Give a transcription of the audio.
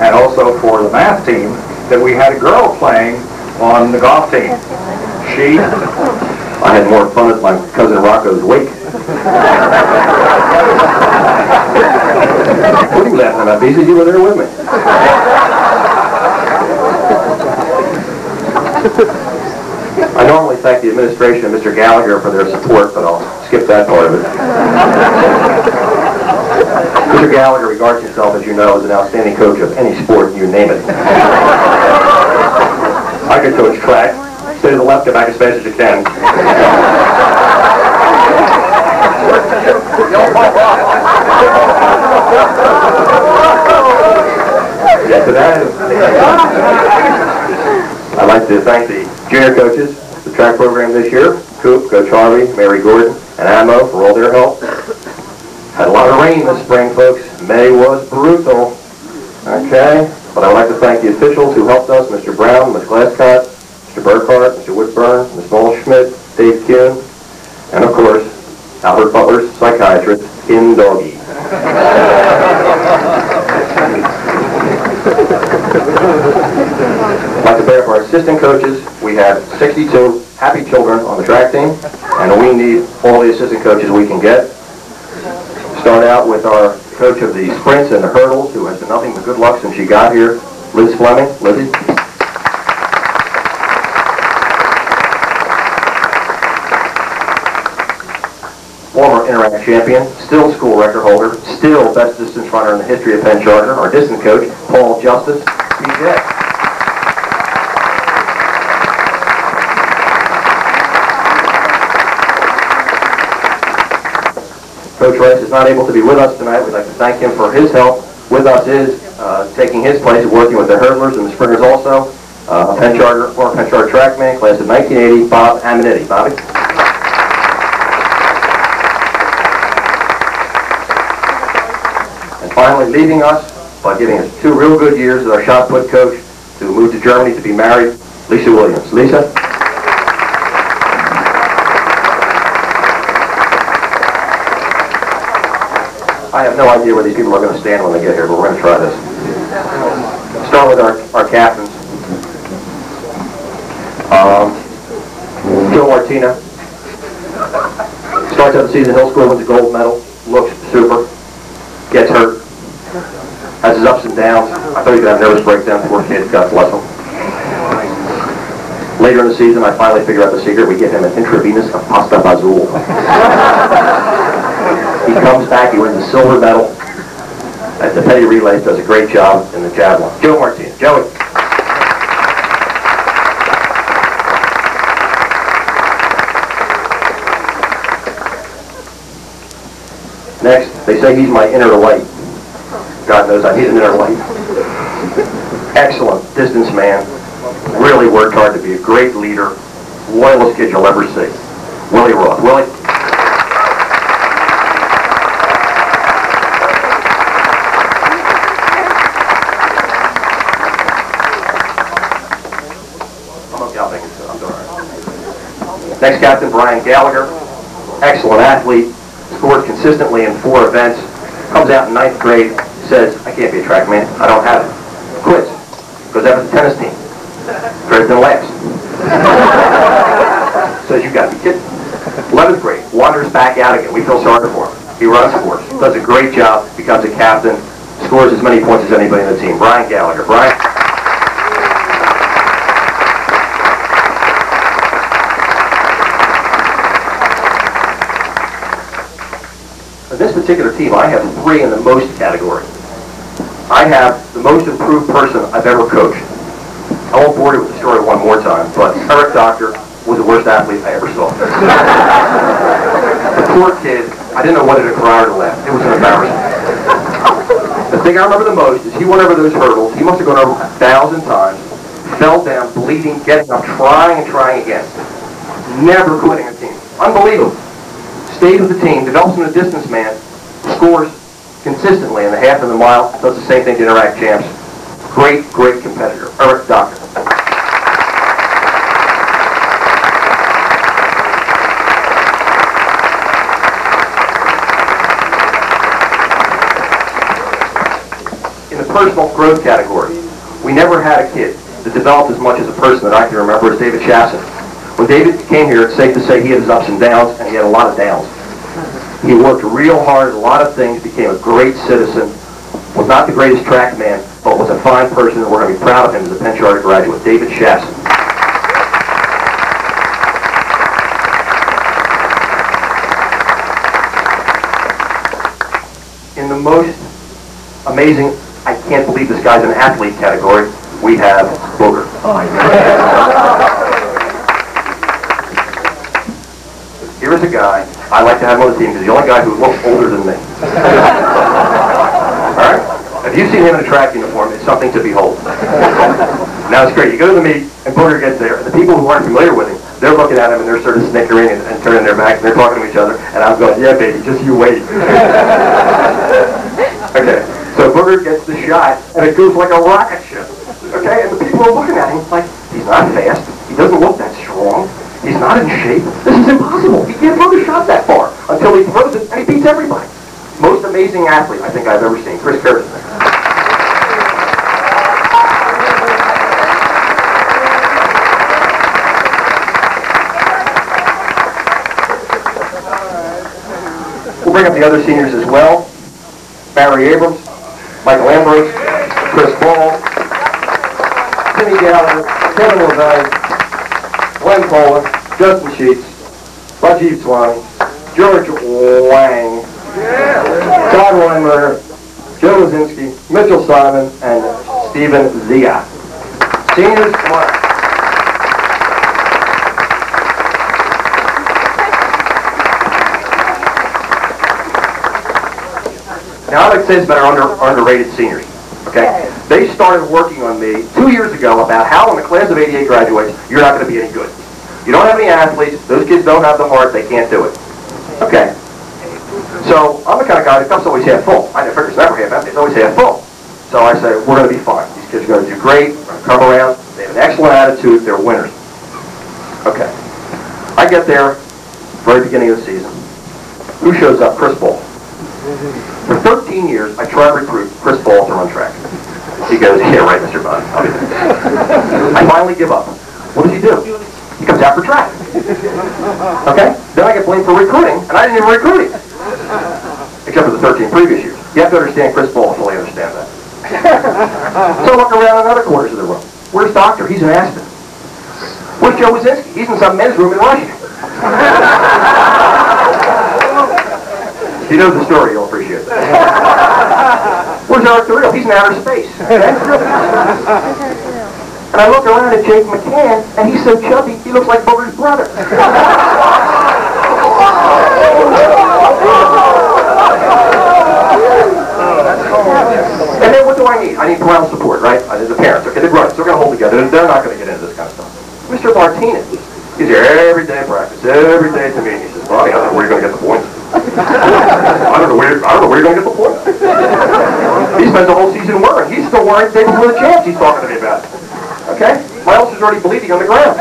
and also for the math team, that we had a girl playing on the golf team. I had more fun at my cousin Rocco's wake. What are you laughing about, Beezy? You were there with me. I normally thank the administration and Mr. Gallagher for their support, but I'll skip that part of it. Mr. Gallagher regards himself, as you know, as an outstanding coach of any sport, you name it. I could coach track. Stay to the left, get back as fast as you can. To that, I'd like to thank the junior coaches, the track program this year, Coop, Coach Harvey, Mary Gordon, and Ammo for all their help. Had a lot of rain this spring, folks. May was brutal. Okay, but I would like to thank the officials who helped us, Mr. Brown, Ms. Glasscott, Mr. Burkhart, Mr. Whitburn, Ms. Schmidt, Dave Kuhn, and of course, Albert Butler's psychiatrist, in Doggy. I'd like to thank our assistant coaches. We had 62 happy children on the track team, and we need all the assistant coaches we can get. Start out with our coach of the sprints and the hurdles, who has been nothing but good luck since she got here, Liz Fleming. Lizzie. Former Interact champion, still school record holder, still best distance runner in the history of Penn Charter, our distance coach, Paul Justice, PJ. Coach Rice is not able to be with us tonight. We'd like to thank him for his help. With us is taking his place, working with the hurdlers and the sprinters also, former Penn Charter trackman, class of 1980, Bob Aminetti. Bobby? And finally, leaving us by giving us 2 real good years as our shot put coach, who moved to Germany to be married, Lisa Williams. Lisa? I have no idea where these people are going to stand when they get here, but we're going to try this. Start with our captains. Joe Martina. Starts out the season, Hill School, wins the gold medal. Looks super. Gets hurt. Has his ups and downs. I thought he could have nervous breakdowns. Poor kid, God bless him. Later in the season, I finally figure out the secret. We get him an intravenous of pasta bazool. He comes back, he wins a silver medal at the Petty Relays, does a great job in the javelin. Joe Martina. Joey. Next, they say he's my inner light. God knows I need an inner light. Excellent distance man. Really worked hard to be a great leader. Loyalest kid you'll ever see. Willie Roth. Willie? Next captain, Brian Gallagher. Excellent athlete. Scored consistently in 4 events. Comes out in 9th grade. Says, I can't be a track man. I don't have it. Quits. Goes out with the tennis team. Dresden laughs. Says, you got to be kidding. 11th grade. Wanders back out again. We feel sorry for him. He runs for us. Does a great job. Becomes a captain. Scores as many points as anybody in the team. Brian Gallagher. Brian? In this particular team, I have 3 in the most category. I have the most improved person I've ever coached. I won't bore you with the story one more time, but Eric Doctor was the worst athlete I ever saw. The poor kid, I didn't know whether to cry or to laugh. It was an embarrassment. The thing I remember the most is he went over those hurdles. He must have gone over 1,000 times, fell down, bleeding, getting up, trying and trying again. Never quitting a team. Unbelievable. Stayed with the team, develops into a distance man, scores consistently in the half and the mile, does the same thing to Interact champs. Great, great competitor. Eric Doctor. In the personal growth category, we never had a kid that developed as much as a person that I can remember as David Chasson. When David came here, it's safe to say he had his ups and downs, and he had a lot of downs. He worked real hard at a lot of things, became a great citizen, was not the greatest track man, but was a fine person, and we're going to be proud of him as a Penn Charter graduate. David Chasson. In the most amazing, I can't believe this guy's an athlete category, we have Booger. Here is a guy I like to have on the team because he's the only guy who looks older than me. Alright? If you've seen him in a track uniform, it's something to behold. Now it's great. You go to the meet, and Booger gets there, and the people who aren't familiar with him, they're looking at him and they're sort of snickering and turning their backs, and they're talking to each other, and I'm going, yeah, baby, just you wait. Okay, so Booger gets the shot, and it goes like a rocket ship. Okay, and the people are looking at him like, he's not fast, he doesn't look that strong, he's not in shape, this is impossible, he can't throw the shot that far, until he throws it, and he beats everybody. Most amazing athlete I think I've ever seen, Chris Curtis. We'll bring up the other seniors as well. Barry Abrams, Michael Ambrose, Chris Ball, Timmy Gallagher, Kevin Levine, Glenn Pola, Justin Sheets, Rajiv Swami, George Wang, Todd Weinberger, Joe Lazinski, Mitchell Simon, and Stephen Zia. Seniors, come on. Now I'd like to say this about our underrated seniors, okay? They started working on me 2 years ago about how when the class of '88 graduates, you're not going to be any good. You don't have any athletes, those kids don't have the heart, they can't do it. Okay. So I'm the kind of guy that cup's always half full. I never figure it's never half empty, it's always half full. So I say, we're going to be fine. These kids are going to do great, we're going to come around, they have an excellent attitude, they're winners. Okay. I get there, very beginning of the season. Who shows up? Chris Ball. For 13 years, I tried to recruit Chris Ball to run track. He goes, yeah, right, Mr. Bud. I finally give up. What does he do? He comes out for track. Okay? Then I get blamed for recruiting, and I didn't even recruit him. Except for the 13 previous years. You have to understand Chris Ball to fully understand that. So I look around in other corners of the room. Where's Doctor? He's in Aspen. Where's Joe Wazinski? He's in some men's room in Russia. If you know the story, you'll appreciate that. Where's Eric DeReal? He's in outer space. Okay? And I look around at Jake McCann, and he's so chubby, he looks like Booger's brother. And then what do I need? I need parental support, right? I need the parents. Okay, they're brothers. They're going to hold together. They're not going to get into this kind of stuff. Mr. Martinez, he's here every day at practice, every day to me. He says, Bonnie, I don't know where you're going to get the points. I don't know where you're going to get the points. He spends the whole season worrying. He's still worrying the day before the champs he's talking to me about. Okay? My ulcer's already bleeding on the ground.